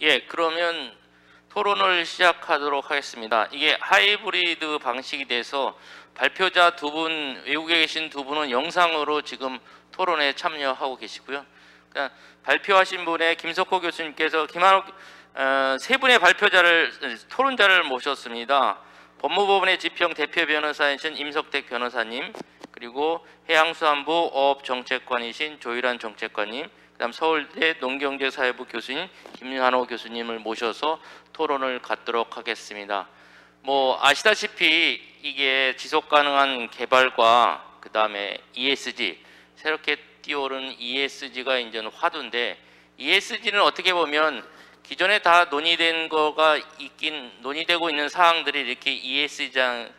예, 그러면 토론을 시작하도록 하겠습니다. 이게 하이브리드 방식이 돼서 발표자 두 분, 외국에 계신 두 분은 영상으로 지금 토론에 참여하고 계시고요. 그러니까 발표하신 분의 김석호 교수님께서 세 분의 토론자를 모셨습니다. 법무법원의 지평 대표 변호사이신 임석택 변호사님, 그리고 해양수산부 어업정책관이신 조일환 정책관님, 그다음 서울대 농경제사회부 교수님 김한호 교수님을 모셔서 토론을 갖도록 하겠습니다. 뭐 아시다시피 이게 지속가능한 개발과 그다음에 ESG, 새롭게 뛰어오른 ESG가 이제는 화두인데, ESG는 어떻게 보면 기존에 다 논의되고 있는 사항들이 이렇게 ESG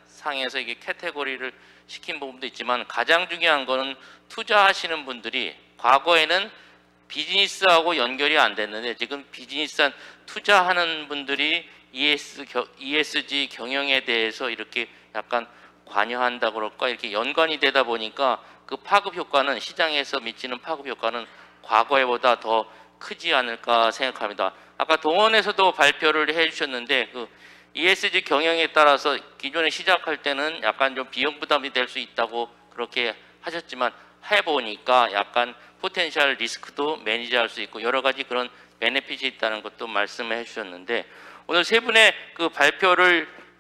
상에서 이게 카테고리를 시킨 부분도 있지만, 가장 중요한 거는 투자하시는 분들이 과거에는 비즈니스하고 연결이 안 됐는데, 지금 비즈니스 투자하는 분들이 ESG 경영에 대해서 이렇게 약간 관여한다 그럴까, 이렇게 연관이 되다 보니까 그 파급 효과는, 시장에서 미치는 파급 효과는 과거에보다 더 크지 않을까 생각합니다. 아까 동원에서도 발표를 해주셨는데, 그 ESG 경영에 따라서 기존에 시작할 때는 약간 좀 비용 부담이 될 수 있다고 그렇게 하셨지만, 해보니까 약간 포텐셜 리스크도 매니지할 수 있고 여러 가지 그런 베네핏이 있다는 것도 말씀해 주셨는데, 오늘 세 분의 그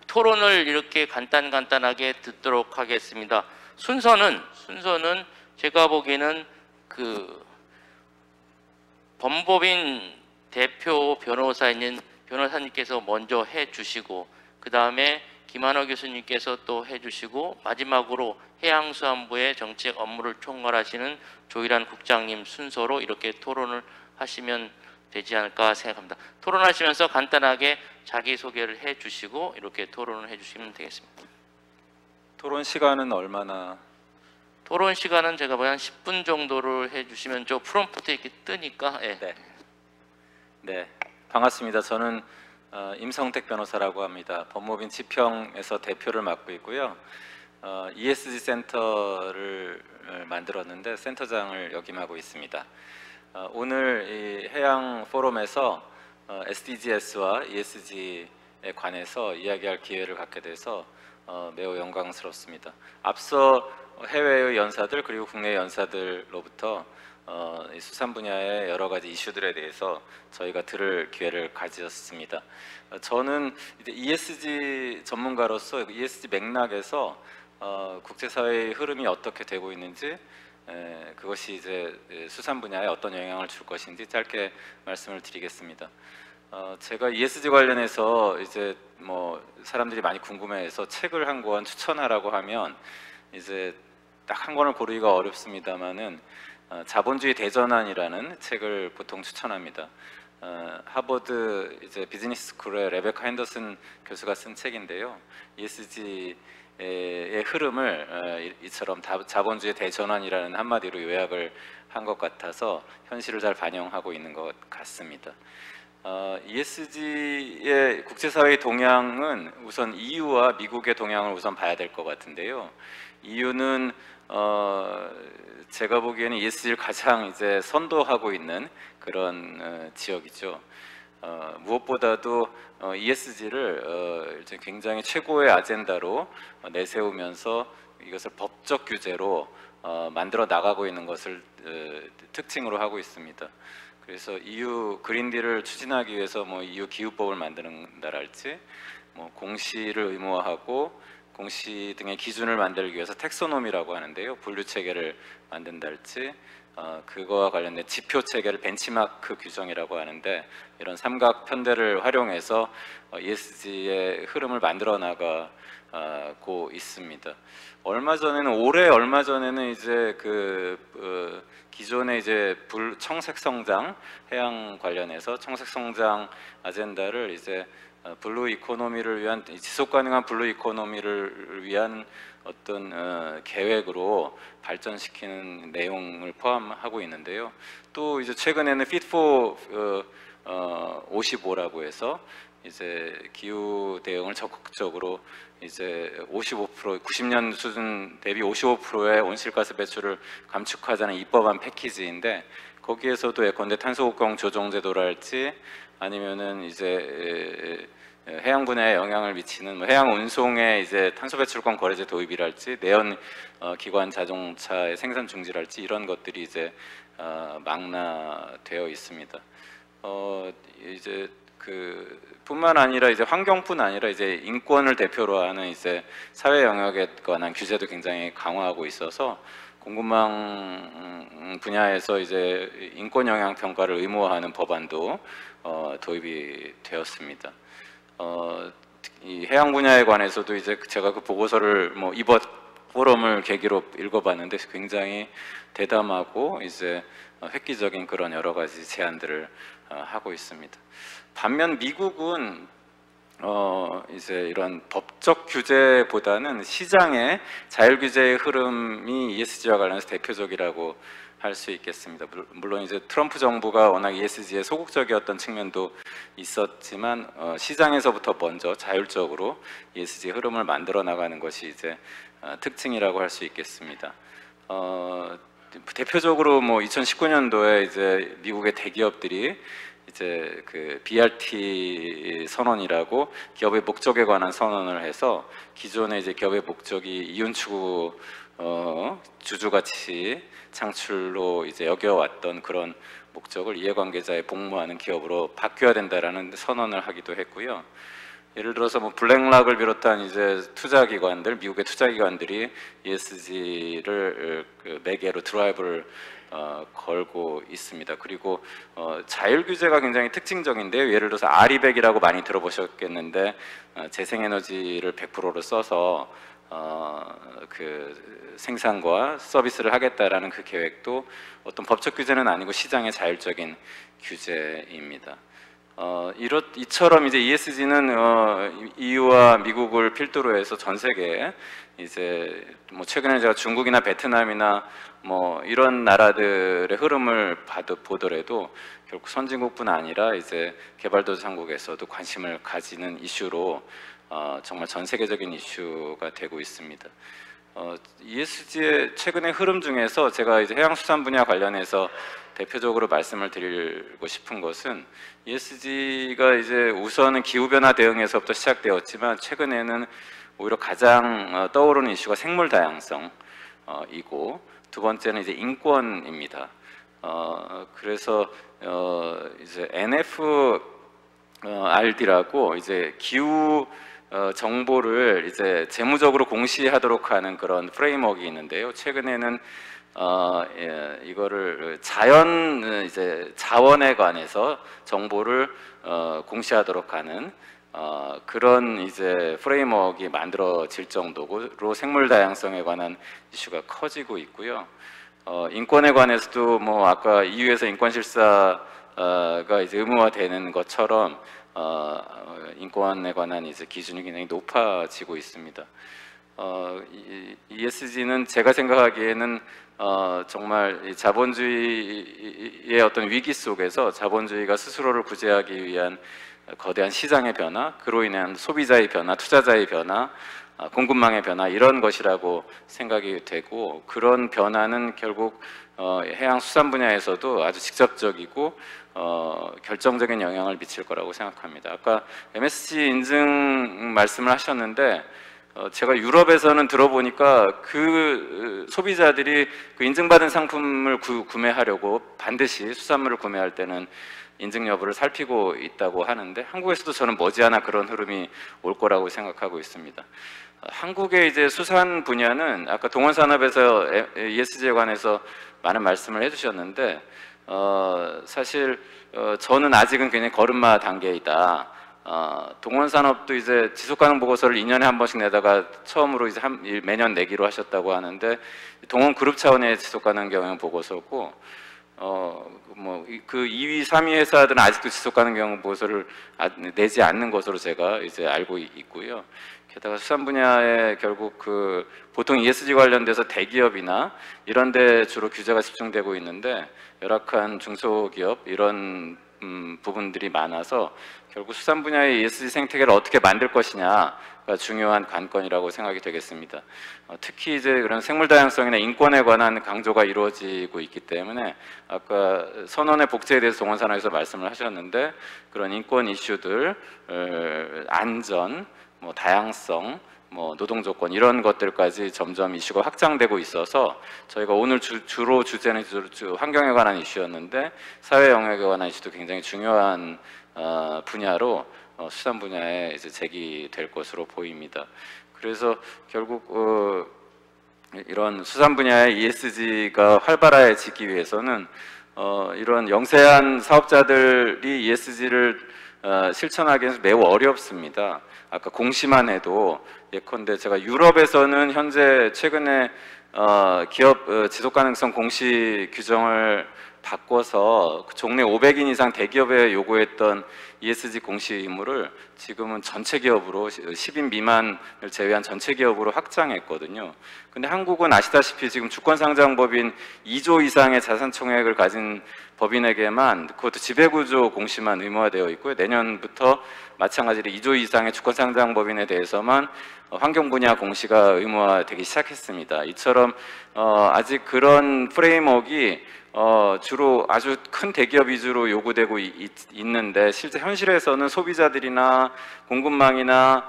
토론을 이렇게 간단하게 듣도록 하겠습니다. 순서는 제가 보기에는 그 법무법인 대표 변호사님께서 먼저 해주시고, 그 다음에 김한호 교수님께서 또 해주시고, 마지막으로 해양수산부의 정책 업무를 총괄하시는 조일환 국장님 순서로 이렇게 토론을 하시면 되지 않을까 생각합니다. 토론하시면서 간단하게 자기소개를 해주시고 이렇게 토론을 해주시면 되겠습니다. 토론 시간은 얼마나? 토론 시간은 제가 한 10분 정도를 해주시면, 저 프롬프트 이렇게 뜨니까. 예. 네, 반갑습니다. 저는 임성택 변호사라고 합니다. 법무법인 지평에서 대표를 맡고 있고요. ESG 센터를 만들었는데 센터장을 역임하고 있습니다. 오늘 이 해양 포럼에서 SDGs와 ESG에 관해서 이야기할 기회를 갖게 돼서 매우 영광스럽습니다. 앞서 해외의 연사들 그리고 국내 연사들로부터 이 수산 분야의 여러 가지 이슈들에 대해서 저희가 들을 기회를 가졌습니다. 저는 이제 ESG 전문가로서 ESG 맥락에서 국제사회의 흐름이 어떻게 되고 있는지, 그것이 이제 수산 분야에 어떤 영향을 줄 것인지 짧게 말씀을 드리겠습니다. 제가 ESG 관련해서 이제 뭐 사람들이 많이 궁금해해서 책을 한 권 추천하라고 하면 이제 딱 한 권을 고르기가 어렵습니다만은 자본주의 대전환이라는 책을 보통 추천합니다. 하버드 이제 비즈니스 스쿨의 레베카 핸더슨 교수가 쓴 책인데요. ESG의 흐름을 이처럼 자본주의 대전환이라는 한마디로 요약을 한 것 같아서 현실을 잘 반영하고 있는 것 같습니다. ESG의 국제사회의 동향은 우선 EU와 미국의 동향을 우선 봐야 될 것 같은데요. EU는 제가 보기에는 ESG를 가장 이제 선도하고 있는 그런 지역이죠. 무엇보다도 ESG를 이제 굉장히 최고의 아젠다로 내세우면서 이것을 법적 규제로 만들어 나가고 있는 것을 특징으로 하고 있습니다. 그래서 EU 그린딜을 추진하기 위해서 뭐 EU 기후법을 만드는다랄지, 뭐 공시를 의무화하고 공시 등의 기준을 만들기 위해서 텍소노미라고 하는데요, 분류 체계를 만든달지, 그거와 관련된 지표 체계를 벤치마크 규정이라고 하는데, 이런 삼각 편대를 활용해서 ESG의 흐름을 만들어 나가고 있습니다. 얼마 전에는 이제 기존의 이제 청색 성장, 해양 관련해서 청색 성장 아젠다를 이제 블루 이코노미를 위한, 지속 가능한 블루 이코노미를 위한 어떤 계획으로 발전시키는 내용을 포함하고 있는데요. 또 이제 최근에는 Fit for 55라고 해서 이제 기후 대응을 적극적으로 이제 55%, 90년 수준 대비 55%의 온실가스 배출을 감축하자는 입법안 패키지인데, 거기에서도 예컨대 탄소국경 조정제도랄지 아니면은 이제 해양 분야에 영향을 미치는 뭐 해양 운송에 이제 탄소 배출권 거래제 도입이랄지 내연 기관 자동차의 생산 중지랄지 이런 것들이 이제 망라되어 있습니다. 이제 그 뿐만 아니라 이제 환경뿐 아니라 이제 인권을 대표로 하는 이제 사회 영역에 관한 규제도 굉장히 강화하고 있어서 공급망 분야에서 이제 인권 영향 평가를 의무화하는 법안도 도입이 되었습니다. 이 해양 분야에 관해서도 이제 제가 그 보고서를 뭐 이번 포럼을 계기로 읽어봤는데 굉장히 대담하고 이제 획기적인 그런 여러 가지 제안들을 하고 있습니다. 반면 미국은 이제 이런 법적 규제보다는 시장의 자율 규제의 흐름이 ESG와 관련해서 대표적이라고 할 수 있겠습니다. 물론 이제 트럼프 정부가 워낙 ESG에 소극적이었던 측면도 있었지만 시장에서부터 먼저 자율적으로 ESG 흐름을 만들어 나가는 것이 이제 특징이라고 할 수 있겠습니다. 대표적으로 뭐 2019년도에 이제 미국의 대기업들이 이제 그 BRT 선언이라고 기업의 목적에 관한 선언을 해서 기존에 이제 기업의 목적이 이윤 추구 주주 가치 창출로 이제 여겨왔던 그런 목적을 이해관계자에 복무하는 기업으로 바뀌어야 된다라는 선언을 하기도 했고요. 예를 들어서 뭐 블랙락을 비롯한 이제 투자기관들, 미국의 투자기관들이 ESG를 매개로 드라이브를 걸고 있습니다. 그리고 자율 규제가 굉장히 특징적인데요. 예를 들어서 아리백이라고 많이 들어보셨겠는데 재생에너지를 100%로 써서 그 생산과 서비스를 하겠다라는 그 계획도 어떤 법적 규제는 아니고 시장의 자율적인 규제입니다. 이처럼 이제 ESG는 EU와 미국을 필두로 해서 전 세계에 이제 뭐 최근에 제가 중국이나 베트남이나 뭐 이런 나라들의 흐름을 보더라도 결국 선진국뿐 아니라 이제 개발도상국에서도 관심을 가지는 이슈로 정말 전 세계적인 이슈가 되고 있습니다. ESG의 최근의 흐름 중에서 제가 이제 해양수산 분야 관련해서 대표적으로 말씀을 드리고 싶은 것은 ESG가 이제 우선은 기후변화 대응에서부터 시작되었지만 최근에는 오히려 가장 떠오르는 이슈가 생물 다양성이고 두 번째는 이제 인권입니다. 그래서 이제 NFRD라고 이제 기후 정보를 이제 재무적으로 공시하도록 하는 그런 프레임워크가 있는데요. 최근에는 이거를 자원에 관해서 정보를 공시하도록 하는 그런 이제 프레임워크가 만들어질 정도로 생물 다양성에 관한 이슈가 커지고 있고요. 인권에 관해서도 뭐 아까 EU에서 인권 실사가 이제 의무화되는 것처럼 인권에 관한 이제 기준이 굉장히 높아지고 있습니다. ESG는 제가 생각하기에는 정말 자본주의의 어떤 위기 속에서 자본주의가 스스로를 구제하기 위한 거대한 시장의 변화, 그로 인한 소비자의 변화, 투자자의 변화, 공급망의 변화 이런 것이라고 생각이 되고 그런 변화는 결국 해양수산 분야에서도 아주 직접적이고 결정적인 영향을 미칠 거라고 생각합니다. 아까 MSC 인증 말씀을 하셨는데 제가 유럽에서는 들어보니까 그 소비자들이 그 인증받은 상품을 구매하려고 반드시 수산물을 구매할 때는 인증 여부를 살피고 있다고 하는데 한국에서도 저는 머지않아 그런 흐름이 올 거라고 생각하고 있습니다. 한국의 이제 수산 분야는 아까 동원산업에서 ESG에 관해서 많은 말씀을 해주셨는데 사실 저는 아직은 굉장히 걸음마 단계이다. 동원산업도 이제 지속가능 보고서를 2년에 한 번씩 내다가 처음으로 이제 매년 내기로 하셨다고 하는데 동원그룹 차원의 지속가능 경영 보고서고 뭐 그 2위, 3위 회사들은 아직도 지속가능 경영 보고서를 내지 않는 것으로 제가 이제 알고 있고요. 게다가 수산 분야에 결국 그 보통 ESG 관련돼서 대기업이나 이런 데 주로 규제가 집중되고 있는데 열악한 중소기업 이런 부분들이 많아서 결국 수산 분야의 ESG 생태계를 어떻게 만들 것이냐가 중요한 관건이라고 생각이 되겠습니다. 특히 이제 그런 생물 다양성이나 인권에 관한 강조가 이루어지고 있기 때문에 아까 선원의 복제에 대해서 동원산하에서 말씀을 하셨는데 그런 인권 이슈들, 안전, 뭐 다양성, 뭐 노동 조건 이런 것들까지 점점 이슈가 확장되고 있어서 저희가 오늘 주로 주제는 환경에 관한 이슈였는데 사회 영역에 관한 이슈도 굉장히 중요한 분야로 수산 분야에 이제 제기될 것으로 보입니다. 그래서 결국 이런 수산 분야의 ESG가 활발해지기 위해서는 이런 영세한 사업자들이 ESG를 실천하기에는 매우 어렵습니다. 아까 공시만 해도 예컨대 제가 유럽에서는 현재 최근에 기업 지속가능성 공시 규정을 바꿔서 종래 500인 이상 대기업에 요구했던 ESG 공시 의무를 지금은 전체 기업으로 10인 미만을 제외한 전체 기업으로 확장했거든요. 근데 한국은 아시다시피 지금 주권상장법인 2조 이상의 자산 총액을 가진 법인에게만 그것도 지배구조 공시만 의무화되어 있고요. 내년부터 마찬가지로 2조 이상의 주권상장법인에 대해서만 환경 분야 공시가 의무화되기 시작했습니다. 이처럼 아직 그런 프레임워크가 주로 아주 큰 대기업 위주로 요구되고 있는데 실제 현실에서는 소비자들이나 공급망이나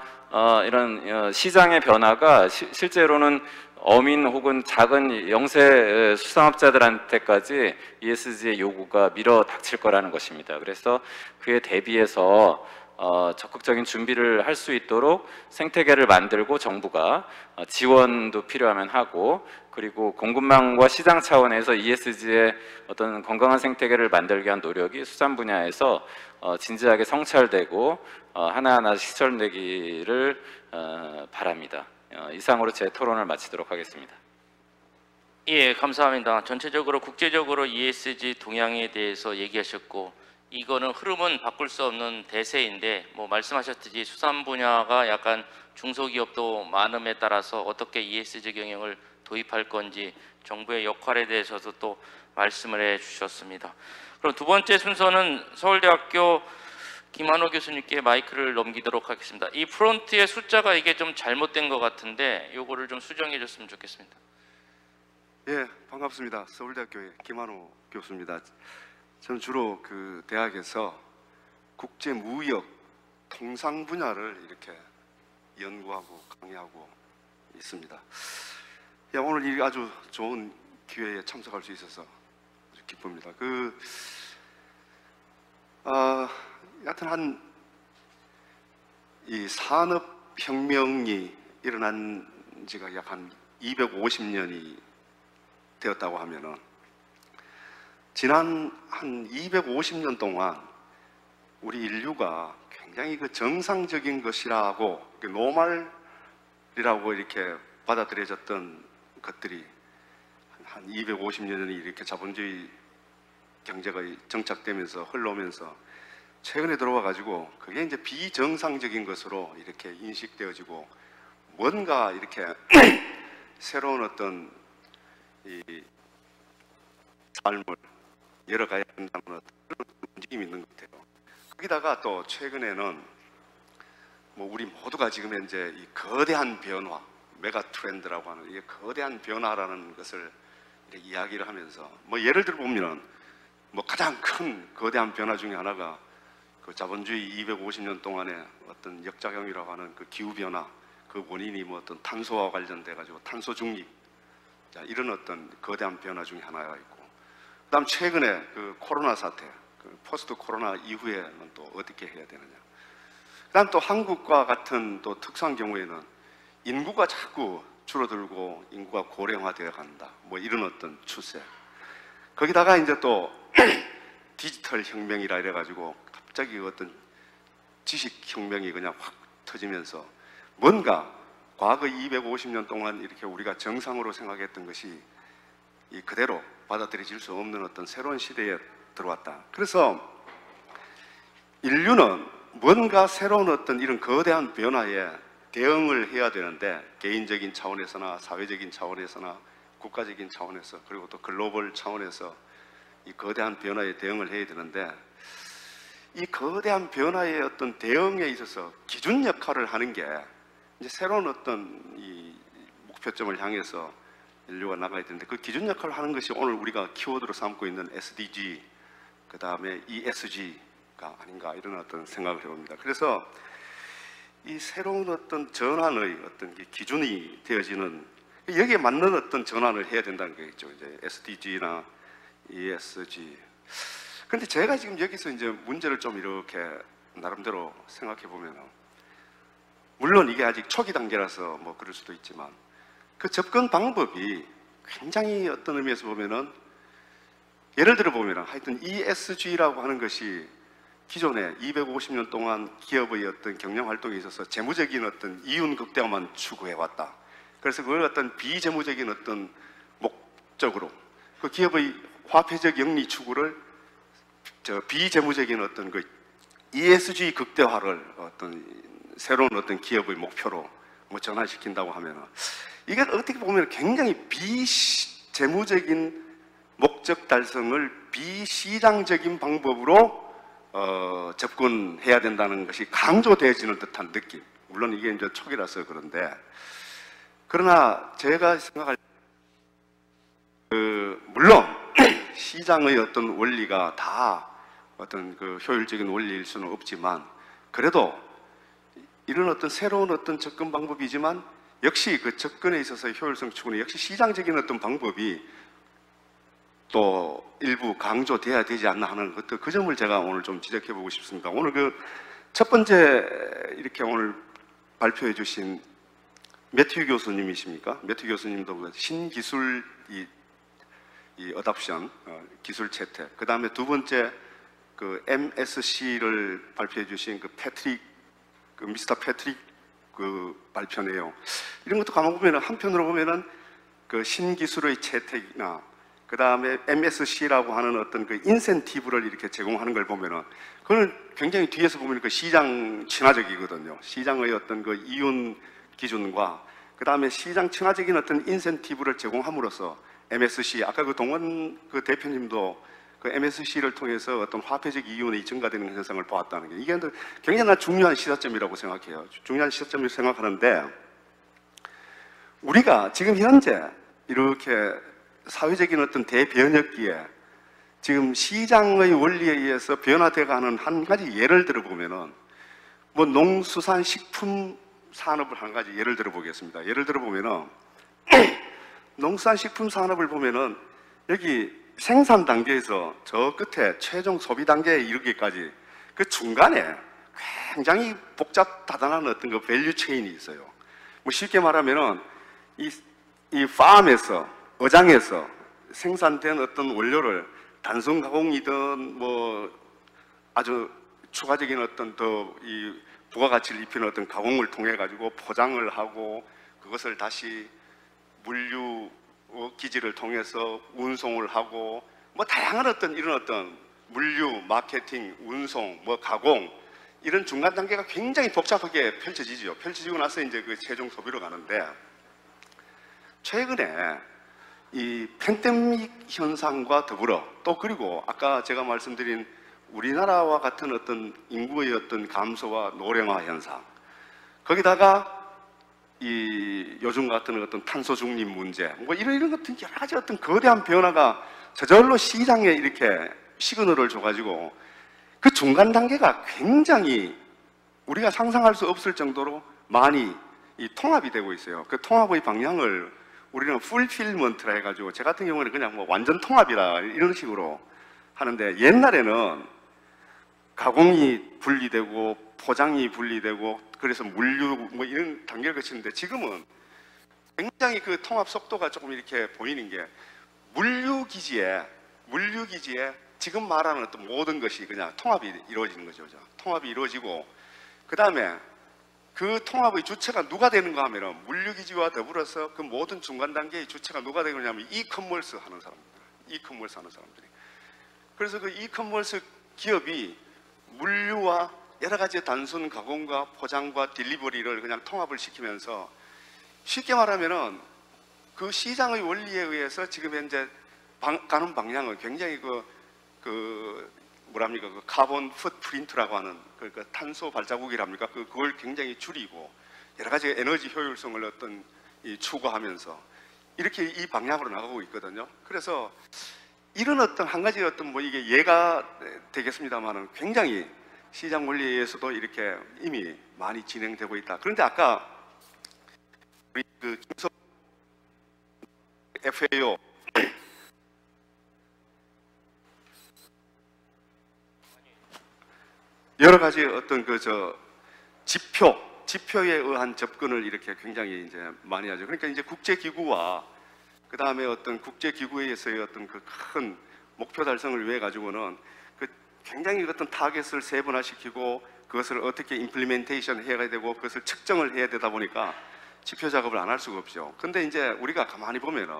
이런 시장의 변화가 실제로는 어민 혹은 작은 영세 수산업자들한테까지 ESG의 요구가 밀어 닥칠 거라는 것입니다. 그래서 그에 대비해서 적극적인 준비를 할 수 있도록 생태계를 만들고 정부가 지원도 필요하면 하고 그리고 공급망과 시장 차원에서 ESG의 어떤 건강한 생태계를 만들기 위한 노력이 수산 분야에서 진지하게 성찰되고 하나하나 실천되기를 바랍니다. 이상으로 제 토론을 마치도록 하겠습니다. 예, 감사합니다. 전체적으로 국제적으로 ESG 동향에 대해서 얘기하셨고 이거는 흐름은 바꿀 수 없는 대세인데 뭐 말씀하셨듯이 수산 분야가 약간 중소기업도 많음에 따라서 어떻게 ESG 경영을 도입할 건지 정부의 역할에 대해서도 또 말씀을 해주셨습니다. 그럼 두 번째 순서는 서울대학교 김한호 교수님께 마이크를 넘기도록 하겠습니다. 이 프론트의 숫자가 이게 좀 잘못된 것 같은데 요거를 좀 수정해 줬으면 좋겠습니다. 예, 반갑습니다. 서울대학교의 김한호 교수입니다. 저는 주로 그 대학에서 국제무역 통상 분야를 이렇게 연구하고 강의하고 있습니다. 야, 오늘 이 아주 좋은 기회에 참석할 수 있어서 아주 기쁩니다. 여하튼 이 산업혁명이 일어난 지가 약 한 250년이 되었다고 하면은 지난 한 250년 동안 우리 인류가 굉장히 그 정상적인 것이라고 노멀이라고 이렇게 받아들여졌던 것들이 한 250년이 이렇게 자본주의 경제가 정착되면서 흘러오면서 최근에 들어와 가지고 그게 이제 비정상적인 것으로 이렇게 인식되어지고 뭔가 이렇게 새로운 어떤 이 삶을 열어가야 한다는 그런 움직임이 있는 것 같아요. 거기다가 또 최근에는 뭐 우리 모두가 지금 현재 이 거대한 변화, 메가 트렌드라고 하는 이 거대한 변화라는 것을 이야기를 하면서 뭐 예를 들어 보면은 뭐 가장 큰 거대한 변화 중에 하나가 그 자본주의 250년 동안의 어떤 역작용이라고 하는 그 기후 변화, 그 원인이 뭐 어떤 탄소와 관련돼 가지고 탄소 중립, 자, 이런 어떤 거대한 변화 중에 하나가 있고, 그다음 최근에 그 코로나 사태, 그 포스트 코로나 이후에는 또 어떻게 해야 되느냐. 그다음 또 한국과 같은 또 특수한 경우에는 인구가 자꾸 줄어들고 인구가 고령화되어 간다. 뭐 이런 어떤 추세. 거기다가 이제 또 디지털 혁명이라 이래가지고 갑자기 어떤 지식 혁명이 그냥 확 터지면서 뭔가 과거 250년 동안 이렇게 우리가 정상으로 생각했던 것이 이 그대로 받아들여질 수 없는 어떤 새로운 시대에 들어왔다. 그래서 인류는 뭔가 새로운 어떤 이런 거대한 변화에 대응을 해야 되는데 개인적인 차원에서나 사회적인 차원에서나 국가적인 차원에서 그리고 또 글로벌 차원에서 이 거대한 변화에 대응을 해야 되는데 이 거대한 변화의 어떤 대응에 있어서 기준 역할을 하는 게 이제 새로운 어떤 이 목표점을 향해서 인류가 나가야 되는데, 그 기준 역할을 하는 것이 오늘 우리가 키워드로 삼고 있는 SDG, 그 다음에 ESG가 아닌가, 이런 어떤 생각을 해봅니다. 그래서 이 새로운 어떤 전환의 어떤 기준이 되어지는, 여기에 맞는 어떤 전환을 해야 된다는 거겠죠. 이제 SDG나 ESG. 근데 제가 지금 여기서 이제 문제를 좀 이렇게 나름대로 생각해 보면, 물론 이게 아직 초기 단계라서 뭐 그럴 수도 있지만, 그 접근 방법이 굉장히 어떤 의미에서 보면은, 예를 들어 보면은 하여튼 ESG라고 하는 것이 기존에 250년 동안 기업의 어떤 경영 활동에 있어서 재무적인 어떤 이윤 극대화만 추구해 왔다. 그래서 그걸 어떤 비재무적인 어떤 목적으로, 그 기업의 화폐적 영리 추구를 비재무적인 어떤 그 ESG 극대화를 어떤 새로운 어떤 기업의 목표로 뭐 전환시킨다고 하면은, 이게 어떻게 보면 굉장히 비재무적인 목적 달성을 비시장적인 방법으로 접근해야 된다는 것이 강조되어지는 듯한 느낌. 물론 이게 이제 초기라서 그런데, 그러나 제가 생각할 물론 시장의 어떤 원리가 다 어떤 그 효율적인 원리일 수는 없지만, 그래도 이런 어떤 새로운 어떤 접근 방법이지만 역시 그 접근에 있어서의 효율성 추구는 역시 시장적인 어떤 방법이 또 일부 강조돼야 되지 않나 하는 것도, 그 점을 제가 오늘 좀 지적해 보고 싶습니다. 오늘 그 첫 번째 이렇게 오늘 발표해 주신 매튜 교수님이십니까? 매튜 교수님도 그 신기술 이 어답션, 기술 채택. 그 다음에 두 번째 그 MSC를 발표해 주신 그 패트릭, 그 미스터 패트릭 그 발표 내용. 이런 것도 가만 보면은, 한편으로 보면은 그 신기술의 채택이나 그 다음에 MSC라고 하는 어떤 그 인센티브를 이렇게 제공하는 걸 보면은, 그거는 굉장히 뒤에서 보면 그 시장 친화적이거든요. 시장의 어떤 그 이윤 기준과 그 다음에 시장 친화적인 어떤 인센티브를 제공함으로써 MSC, 아까 그 동원 그 대표님도 그 MSC를 통해서 어떤 화폐적 이윤이 증가되는 현상을 보았다는 게, 이게 굉장히 중요한 시사점이라고 생각해요. 중요한 시사점이라고 생각하는데, 우리가 지금 현재 이렇게 사회적인 어떤 대변혁기에 지금 시장의 원리에 의해서 변화되어가는 한 가지 예를 들어보면은, 뭐 농수산식품 산업을 한 가지 예를 들어보겠습니다. 예를 들어보면은 농수산식품 산업을 보면은 여기 생산 단계에서 저 끝에 최종 소비 단계에 이르기까지 그 중간에 굉장히 복잡 다단한 어떤 그 밸류 체인이 있어요. 뭐 쉽게 말하면은 이 팜에서, 어장에서 생산된 어떤 원료를 단순 가공이든 뭐 아주 추가적인 어떤 더 이 부가가치를 입히는 어떤 가공을 통해 가지고 포장을 하고, 그것을 다시 물류 기지를 통해서 운송을 하고, 뭐 다양한 어떤 이런 어떤 물류, 마케팅, 운송, 뭐 가공, 이런 중간 단계가 굉장히 복잡하게 펼쳐지죠. 펼쳐지고 나서 이제 그 최종 소비로 가는데, 최근에 이 팬데믹 현상과 더불어 또, 그리고 아까 제가 말씀드린 우리나라와 같은 어떤 인구의 어떤 감소와 노령화 현상, 거기다가 이 요즘 같은 어떤 탄소 중립 문제, 뭐 이런 같은 여러 가지 어떤 거대한 변화가 저절로 시장에 이렇게 시그널을 줘가지고, 그 중간 단계가 굉장히 우리가 상상할 수 없을 정도로 많이 이 통합이 되고 있어요. 그 통합의 방향을 우리는 풀필먼트라 해가지고, 제 같은 경우는 그냥 뭐 완전 통합이라 이런 식으로 하는데, 옛날에는 가공이 분리되고 포장이 분리되고 그래서 물류 뭐 이런 단계를 거치는데, 지금은 굉장히 그 통합 속도가 조금 이렇게 보이는 게, 물류기지에 지금 말하는 어떤 모든 것이 그냥 통합이 이루어지는 거죠. 통합이 이루어지고, 그 다음에 그 통합의 주체가 누가 되는가 하면은, 물류기지와 더불어서 그 모든 중간 단계의 주체가 누가 되느냐면 이커머스 하는 사람들이. 그래서 그 이커머스 기업이 물류와 여러 가지 단순 가공과 포장과 딜리버리를 그냥 통합을 시키면서, 쉽게 말하면은 그 시장의 원리에 의해서 지금 현재 가는 방향은 굉장히 뭐랍니까 그 카본 풋프린트라고 하는 그 탄소 발자국이랍니까 그걸 굉장히 줄이고 여러 가지 에너지 효율성을 어떤 추구하면서 이렇게 이 방향으로 나가고 있거든요. 그래서 이런 어떤 한 가지 어떤 뭐 이게 예가 되겠습니다만은 굉장히 시장 원리에서도 이렇게 이미 많이 진행되고 있다. 그런데 아까 우리 그 김석 FAO 여러 가지 어떤 지표에 의한 접근을 이렇게 굉장히 이제 많이 하죠. 그러니까 이제 국제기구와 그 다음에 어떤 국제기구에서의 어떤 그 큰 목표 달성을 위해 가지고는 그 굉장히 어떤 타겟을 세분화시키고 그것을 어떻게 임플리멘테이션 해야 되고 그것을 측정을 해야 되다 보니까 지표 작업을 안 할 수가 없죠. 근데 이제 우리가 가만히 보면은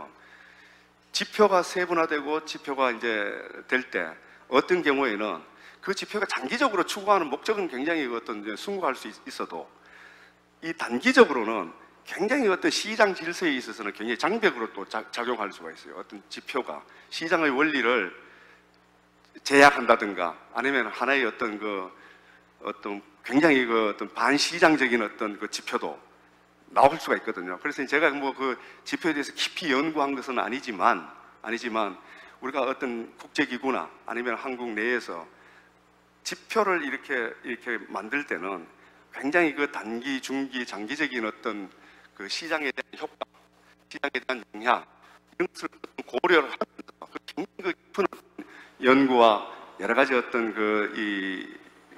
지표가 세분화되고 지표가 이제 될 때 어떤 경우에는 그 지표가 장기적으로 추구하는 목적은 굉장히 어떤 숭고할 수 있어도 이 단기적으로는 굉장히 어떤 시장 질서에 있어서는 굉장히 장벽으로 또 작용할 수가 있어요. 어떤 지표가 시장의 원리를 제약한다든가 아니면 하나의 어떤 어떤 굉장히 어떤 반시장적인 어떤 그 지표도 나올 수가 있거든요. 그래서 제가 뭐 그 지표에 대해서 깊이 연구한 것은 아니지만 우리가 어떤 국제기구나 아니면 한국 내에서 지표를 이렇게 만들 때는 굉장히 그 단기, 중기, 장기적인 어떤 그 시장에 대한 효과, 시장에 대한 영향 이런 것을 고려를 하면서 굉장히 그 깊은 연구와 여러 가지 어떤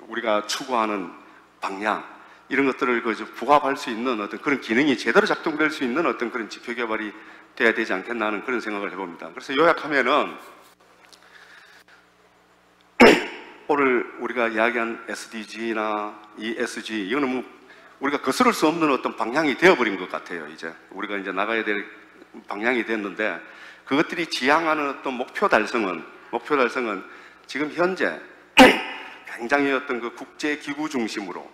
우리가 추구하는 방향 이런 것들을 부합할 수 있는 어떤 그런 기능이 제대로 작동될 수 있는 어떤 그런 지표 개발이 돼야 되지 않겠나 하는 그런 생각을 해봅니다. 그래서 요약하면은 오늘 우리가 이야기한 SDG나 ESG 이거는 뭐 우리가 거스를 수 없는 어떤 방향이 되어버린 것 같아요. 이제 우리가 이제 나가야 될 방향이 됐는데 그것들이 지향하는 어떤 목표 달성은 지금 현재 굉장히 어떤 그 국제 기구 중심으로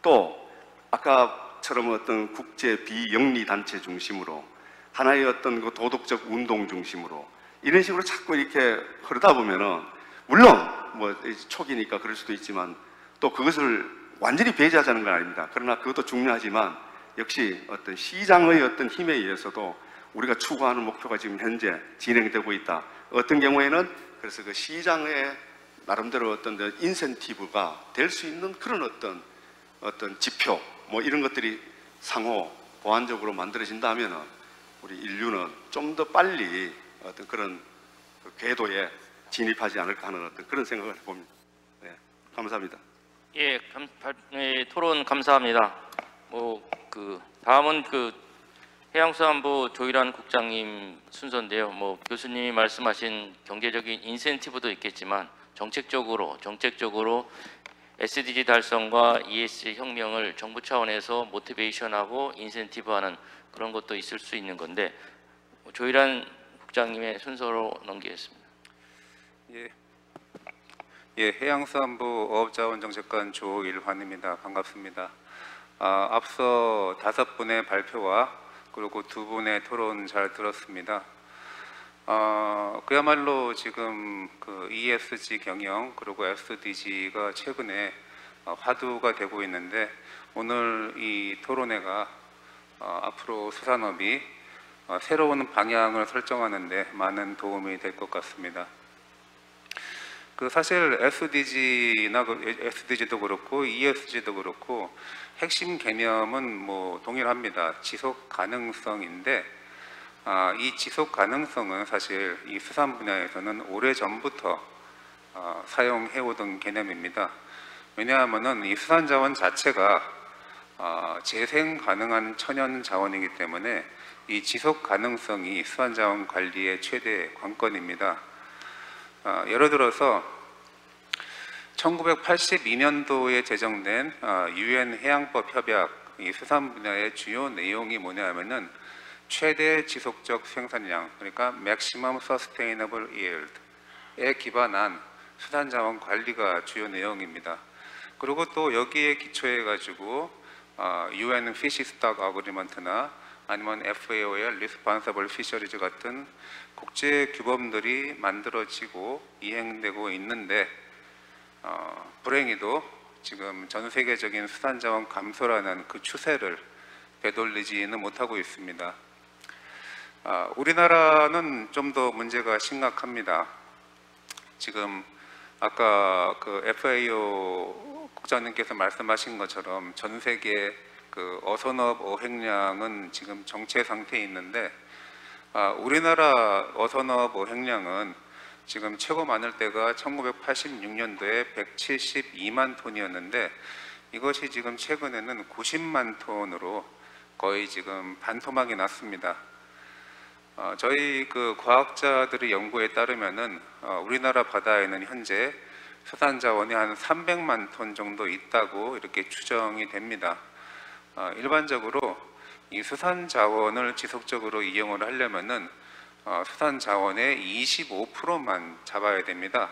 또 아까처럼 어떤 국제 비영리 단체 중심으로 하나의 어떤 그 도덕적 운동 중심으로 이런 식으로 자꾸 이렇게 흐르다 보면은 물론 뭐 초기니까 그럴 수도 있지만 또 그것을 완전히 배제하자는 건 아닙니다. 그러나 그것도 중요하지만 역시 어떤 시장의 어떤 힘에 의해서도 우리가 추구하는 목표가 지금 현재 진행되고 있다. 어떤 경우에는 그래서 그 시장의 나름대로 어떤 인센티브가 될 수 있는 그런 어떤 지표 뭐 이런 것들이 상호 보완적으로 만들어진다 하면은 우리 인류는 좀 더 빨리 어떤 그런 궤도에 진입하지 않을까 하는 어떤 그런 생각을 해봅니다. 네, 감사합니다. 예, 토론 감사합니다. 다음은 해양수산부 조일환 국장님 순서인데요. 교수님이 말씀하신 경제적인 인센티브도 있겠지만 정책적으로 SDG 달성과 ESG 혁명을 정부 차원에서 모티베이션하고 인센티브하는 그런 것도 있을 수 있는 건데 조일환 국장님의 순서로 넘기겠습니다. 예, 해양수산부 어업자원정책관 조일환입니다. 반갑습니다. 앞서 5분의 발표와 그리고 2분의 토론 잘 들었습니다. 그야말로 지금 그 ESG 경영 그리고 SDG가 최근에 화두가 되고 있는데 오늘 이 토론회가 앞으로 수산업이 새로운 방향을 설정하는 데 많은 도움이 될 것 같습니다. 사실 SDG도 그렇고 ESG도 그렇고 핵심 개념은 뭐 동일합니다. 지속 가능성인데 이 지속 가능성은 사실 이 수산 분야에서는 오래전부터 사용해 오던 개념입니다. 왜냐하면은 이 수산 자원 자체가 재생 가능한 천연 자원이기 때문에 이 지속 가능성이 수산 자원 관리의 최대 관건입니다. 예를 들어서 1982년도에 제정된 UN 해양법 협약 이 수산 분야의 주요 내용이 뭐냐면은 최대 지속적 생산량 그러니까 Maximum Sustainable Yield에 기반한 수산 자원 관리가 주요 내용입니다. 그리고 또 여기에 기초해 가지고 UN Fish Stock Agreement나 아니면 FAO의 Responsible Fisheries 같은 국제 규범들이 만들어지고 이행되고 있는데 불행히도 지금 전 세계적인 수산자원 감소라는 그 추세를 되돌리지는 못하고 있습니다. 우리나라는 좀 더 문제가 심각합니다. 지금 아까 그 FAO 국장님께서 말씀하신 것처럼 전 세계 그 어선업 어획량은 지금 정체 상태에 있는데 우리나라 어선업 어획량은 지금 최고 많을 때가 1986년도에 172만 톤이었는데 이것이 지금 최근에는 90만 톤으로 거의 지금 반토막이 났습니다. 저희 그 과학자들의 연구에 따르면은 우리나라 바다에는 현재 수산 자원이 한 300만 톤 정도 있다고 이렇게 추정이 됩니다. 일반적으로 이 수산 자원을 지속적으로 이용을 하려면은 수산 자원의 25%만 잡아야 됩니다.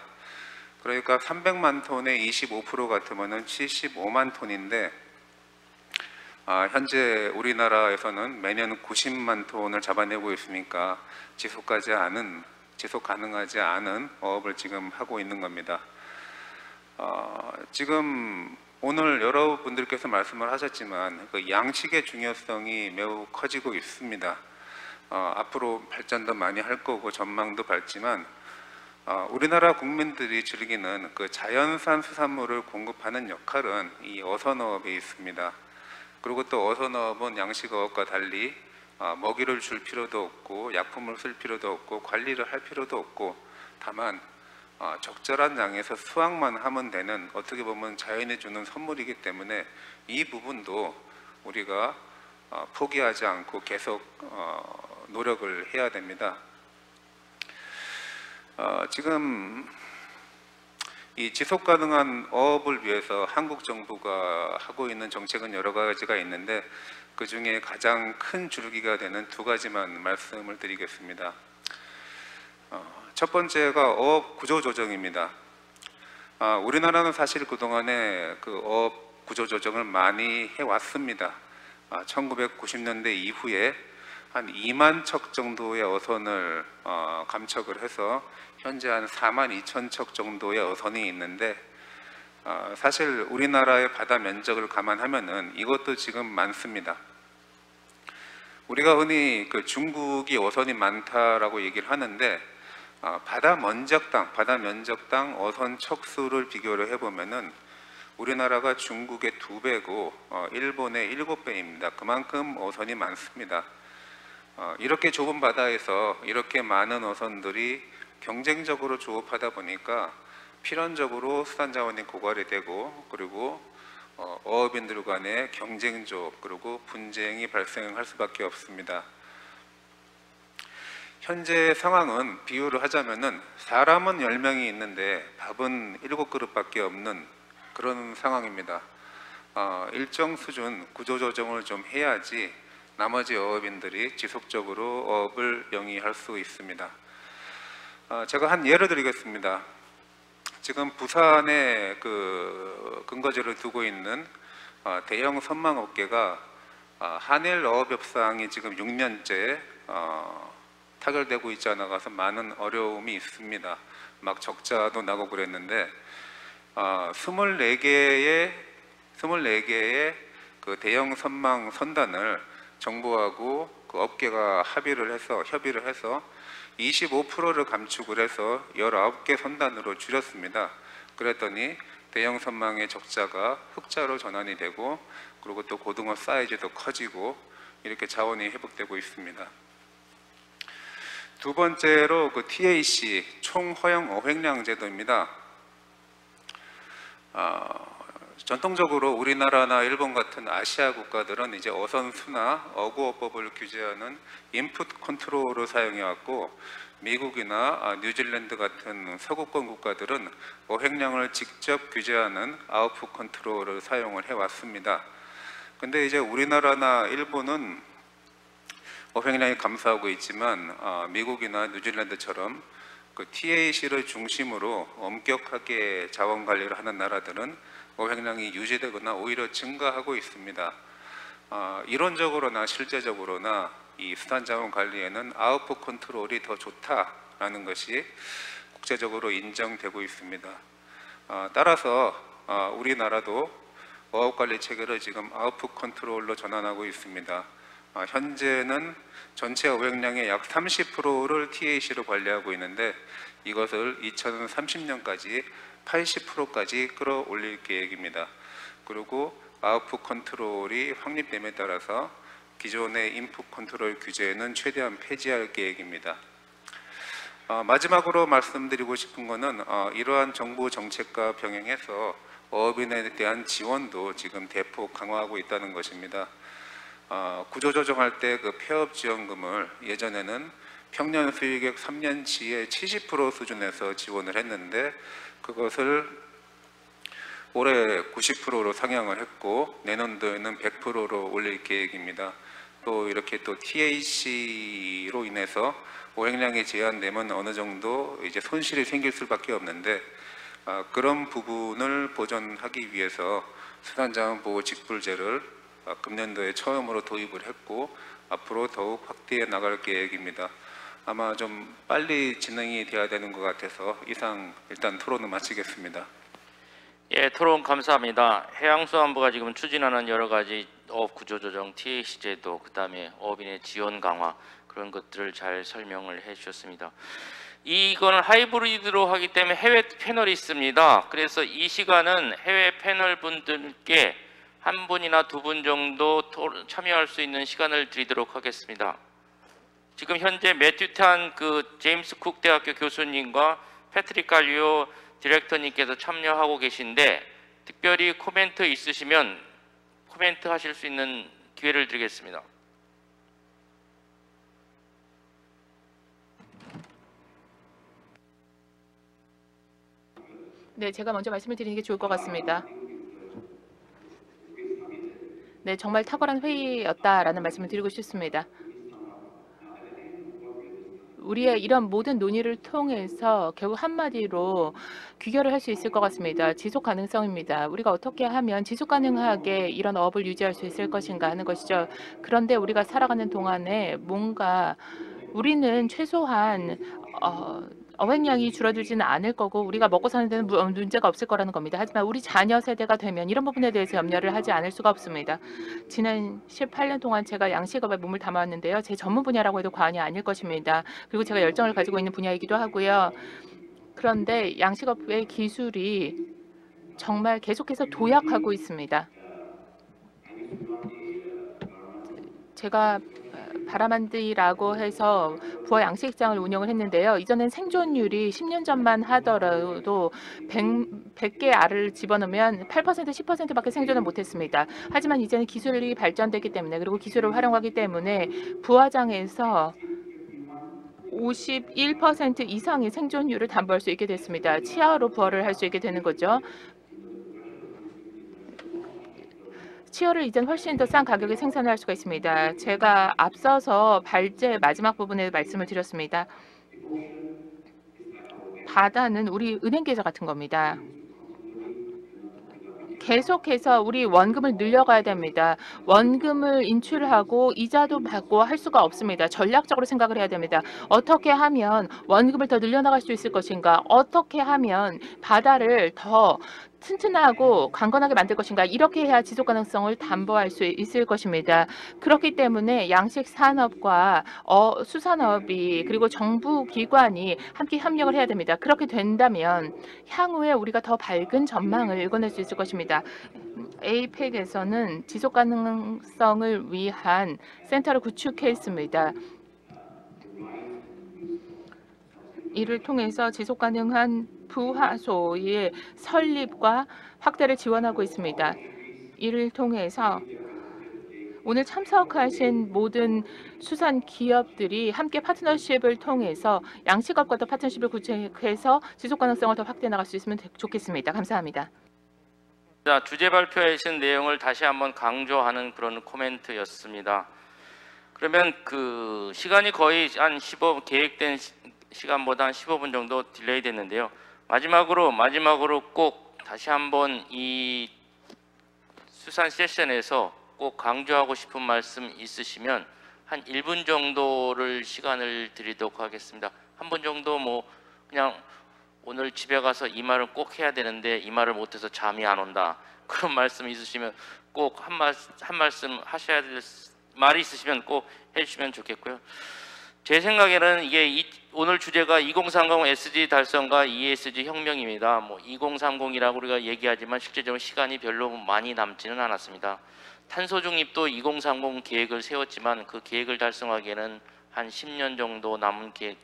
그러니까 300만 톤의 25% 같으면은 75만 톤인데 현재 우리나라에서는 매년 90만 톤을 잡아내고 있으니까 지속 가능하지 않은 어업을 지금 하고 있는 겁니다. 지금 오늘 여러분들께서 말씀을 하셨지만 그 양식의 중요성이 매우 커지고 있습니다. 앞으로 발전도 많이 할 거고 전망도 밝지만 우리나라 국민들이 즐기는 그 자연산 수산물을 공급하는 역할은 이 어선어업에 있습니다. 그리고 또 어선어업은 양식어업과 달리 먹이를 줄 필요도 없고 약품을 쓸 필요도 없고 관리를 할 필요도 없고 다만 적절한 양에서 수확만 하면 되는 어떻게 보면 자연이 주는 선물이기 때문에 이 부분도 우리가 포기하지 않고 계속 노력을 해야 됩니다. 지금 이 지속가능한 어업을 위해서 한국 정부가 하고 있는 정책은 여러 가지가 있는데 그 중에 가장 큰 줄기가 되는 두 가지만 말씀을 드리겠습니다. 첫 번째가 어업 구조 조정입니다. 우리나라는 사실 그동안에 그 어업 구조 조정을 많이 해왔습니다. 1990년대 이후에 한 2만 척 정도의 어선을 감척을 해서 현재 한 4만 2천 척 정도의 어선이 있는데 사실 우리나라의 바다 면적을 감안하면은 이것도 지금 많습니다. 우리가 흔히 그 중국이 어선이 많다라고 얘기를 하는데 바다 면적당 어선 척수를 비교를 해보면은 우리나라가 중국의 2배고 일본의 7배입니다. 그만큼 어선이 많습니다. 이렇게 좁은 바다에서 이렇게 많은 어선들이 경쟁적으로 조업하다 보니까 필연적으로 수산 자원이 고갈이 되고 그리고 어업인들 간의 경쟁 조업 그리고 분쟁이 발생할 수밖에 없습니다. 현재 상황은 비유를 하자면은 사람은 10명이 있는데 밥은 7그릇밖에 없는 그런 상황입니다. 일정 수준 구조조정을 좀 해야지 나머지 어업인들이 지속적으로 어업을 영위할 수 있습니다. 제가 한 예를 드리겠습니다. 지금 부산에 그 근거지를 두고 있는 대형 선망업계가 한일 어업 협상이 지금 6년째 타결되고 있지 않아 가서 많은 어려움이 있습니다. 막 적자도 나고 그랬는데 24개의 그 대형 선망 선단을 정부하고 그 업계가 협의를 해서 25%를 감축을 해서 19개 선단으로 줄였습니다. 그랬더니 대형 선망의 적자가 흑자로 전환이 되고 그리고 또 고등어 사이즈도 커지고 이렇게 자원이 회복되고 있습니다. 두 번째로 그 TAC 총허용 어획량 제도입니다. 전통적으로 우리나라나 일본 같은 아시아 국가들은 이제 어선수나 어구어법을 규제하는 인풋 컨트롤을 사용해 왔고 미국이나 뉴질랜드 같은 서구권 국가들은 어획량을 직접 규제하는 아웃풋 컨트롤을 사용을 해 왔습니다. 근데 이제 우리나라나 일본은 어획량이 감소하고 있지만 미국이나 뉴질랜드처럼 그 TAC를 중심으로 엄격하게 자원 관리를 하는 나라들은 어획량이 유지되거나 오히려 증가하고 있습니다. 이론적으로나 실제적으로나 이 수산자원 관리에는 아웃풋 컨트롤이 더 좋다라는 것이 국제적으로 인정되고 있습니다. 따라서 우리나라도 어업관리 체계를 지금 아웃풋 컨트롤로 전환하고 있습니다. 현재는 전체 어획량의 약 30%를 TAC로 관리하고 있는데 이것을 2030년까지 80%까지 끌어올릴 계획입니다. 그리고 아웃풋 컨트롤이 확립됨에 따라서 기존의 인풋 컨트롤 규제는 최대한 폐지할 계획입니다. 마지막으로 말씀드리고 싶은 것은 이러한 정부 정책과 병행해서 어업인에 대한 지원도 지금 대폭 강화하고 있다는 것입니다. 구조조정할 때 그 폐업 지원금을 예전에는 평년 수익액 3년치의 70% 수준에서 지원을 했는데 그것을 올해 90%로 상향을 했고 내년도에는 100%로 올릴 계획입니다. 또 이렇게 또 TAC로 인해서 어획량이 제한되면 어느 정도 이제 손실이 생길 수밖에 없는데 그런 부분을 보전하기 위해서 수산자원보호직불제를 금년도에 처음으로 도입을 했고 앞으로 더욱 확대해 나갈 계획입니다. 아마 좀 빨리 진행이 돼야 되는 것 같아서 이상 일단 토론을 마치겠습니다. 예, 토론 감사합니다. 해양수산부가 지금 추진하는 여러 가지 어업 구조조정, TAC 제도, 그다음에 어업인의 지원 강화 그런 것들을 잘 설명을 해주셨습니다. 이거는 하이브리드로 하기 때문에 해외 패널이 있습니다. 그래서 이 시간은 해외 패널 분들께 한 분이나 두 분 정도 참여할 수 있는 시간을 드리도록 하겠습니다. 지금 현재 매튜탄 그 제임스 쿡 대학교 교수님과 패트릭 갈리오 디렉터님께서 참여하고 계신데 특별히 코멘트 있으시면 코멘트 하실 수 있는 기회를 드리겠습니다. 네, 제가 먼저 말씀을 드리는 게 좋을 것 같습니다. 네, 정말 탁월한 회의였다라는 말씀을 드리고 싶습니다. 우리의 이런 모든 논의를 통해서 결국 한마디로 귀결을 할 수 있을 것 같습니다. 지속 가능성입니다. 우리가 어떻게 하면 지속 가능하게 이런 어업을 유지할 수 있을 것인가 하는 것이죠. 그런데 우리가 살아가는 동안에 뭔가 우리는 최소한 어획량이 줄어들지는 않을 거고 우리가 먹고 사는 데는 문제가 없을 거라는 겁니다. 하지만 우리 자녀 세대가 되면 이런 부분에 대해서 염려를 하지 않을 수가 없습니다. 지난 18년 동안 제가 양식업에 몸을 담아왔는데요. 제 전문 분야라고 해도 과언이 아닐 것입니다. 그리고 제가 열정을 가지고 있는 분야이기도 하고요. 그런데 양식업의 기술이 정말 계속해서 도약하고 있습니다. 제가 바라만디라고 해서 부어 양식장을 운영을 했는데요. 이전엔 생존율이 10년 전만 하더라도 100개 알을 집어넣으면 8% 10%밖에 생존을 못했습니다. 하지만 이제는 기술이 발전됐기 때문에 그리고 기술을 활용하기 때문에 부화장에서 51% 이상의 생존율을 담보할 수 있게 됐습니다. 치아로 부화를 할 수 있게 되는 거죠. 치어를 이젠 훨씬 더 싼 가격에 생산을 할 수가 있습니다. 제가 앞서서 발제 마지막 부분에 말씀을 드렸습니다. 바다는 우리 은행 계좌 같은 겁니다. 계속해서 우리 원금을 늘려가야 됩니다. 원금을 인출하고 이자도 받고 할 수가 없습니다. 전략적으로 생각을 해야 됩니다. 어떻게 하면 원금을 더 늘려나갈 수 있을 것인가? 어떻게 하면 바다를 더 튼튼하고 강건하게 만들 것인가? 이렇게 해야 지속 가능성을 담보할 수 있을 것입니다. 그렇기 때문에 양식 산업과 수산업이 그리고 정부 기관이 함께 협력을 해야 됩니다. 그렇게 된다면 향후에 우리가 더 밝은 전망을 읽어낼 수 있을 것입니다. APEC에서는 지속 가능성을 위한 센터를 구축했습니다. 이를 통해서 지속 가능한 부화소의 설립과 확대를 지원하고 있습니다. 이를 통해서 오늘 참석하신 모든 수산 기업들이 함께 파트너십을 통해서 양식업과도 파트너십을 구축해서 지속 가능성을 더 확대해 나갈 수 있으면 좋겠습니다. 감사합니다. 자, 주제 발표해 주신 내용을 다시 한번 강조하는 그런 코멘트였습니다. 그러면 그 시간이 거의 한 계획된 시간보다 한 15분 정도 딜레이 됐는데요. 마지막으로 꼭 다시 한번 이 수산 세션에서 꼭 강조하고 싶은 말씀 있으시면 한 1분 정도를 시간을 드리도록 하겠습니다. 한 분 정도 뭐 그냥 오늘 집에 가서 이 말을 꼭 해야 되는데 이 말을 못해서 잠이 안 온다. 그런 말씀 있으시면 꼭 한 말씀 하셔야 될 말이 있으시면 꼭 해주시면 좋겠고요. 제 생각에는 이게 오늘 주제가 2030 SDG 달성과 ESG 혁명입니다. 뭐 2030이라고 우리가 얘기하지만 실제적으로 시간이 별로 많이 남지는 않았습니다. 탄소 중립도 2030 계획을 세웠지만 그 계획을 달성하기에는 한 10년 정도 남은 계획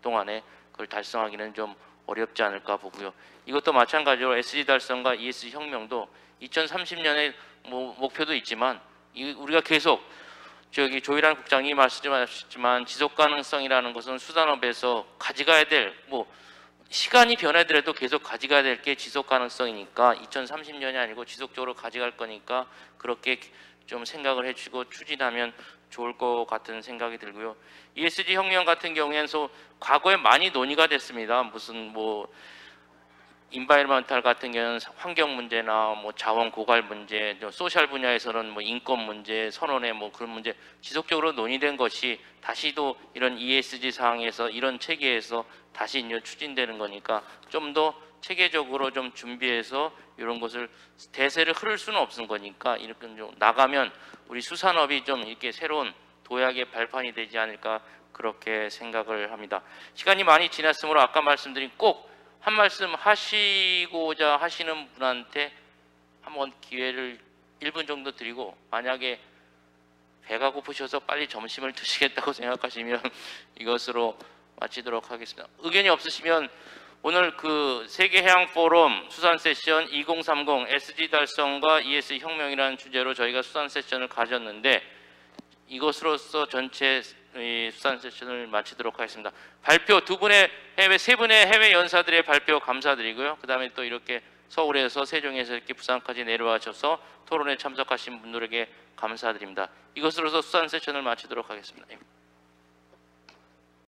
동안에 그걸 달성하기는 좀 어렵지 않을까 보고요. 이것도 마찬가지로 SDG 달성과 ESG 혁명도 2030년에 뭐 목표도 있지만 우리가 계속 조일환 국장이 말씀하셨지만 지속 가능성이라는 것은 수산업에서 가져가야 될 시간이 변하더라도 계속 가져가야 될 게 지속 가능성이니까 2030년이 아니고 지속적으로 가져갈 거니까 그렇게 좀 생각을 해주고 추진하면 좋을 것 같은 생각이 들고요. ESG 혁명 같은 경우에는 과거에 많이 논의가 됐습니다. 무슨 인바이러먼탈 같은 경우는 환경 문제나 자원 고갈 문제, 소셜 분야에서는 인권 문제, 선언의 그런 문제 지속적으로 논의된 것이 다시도 이런 ESG 사항에서 이런 체계에서 다시 이제 추진되는 거니까 좀 더 체계적으로 좀 준비해서 이런 것을 대세를 흐를 수는 없는 거니까 이렇게 좀 나가면 우리 수산업이 좀 이렇게 새로운 도약의 발판이 되지 않을까 그렇게 생각을 합니다. 시간이 많이 지났으므로 아까 말씀드린 꼭 한 말씀 하시고자 하시는 분한테 한번 기회를 1분 정도 드리고 만약에 배가 고프셔서 빨리 점심을 드시겠다고 생각하시면 이것으로 마치도록 하겠습니다. 의견이 없으시면 오늘 그 세계해양포럼 수산 세션 2030 SDG 달성과 ESG 혁명이라는 주제로 저희가 수산 세션을 가졌는데 이것으로서 전체 수산 세션을 마치도록 하겠습니다. 발표 세 분의 해외 연사들의 발표 감사드리고요. 그 다음에 또 이렇게 서울에서 세종에서 이렇게 부산까지 내려와셔서 토론에 참석하신 분들에게 감사드립니다. 이것으로서 수산 세션을 마치도록 하겠습니다.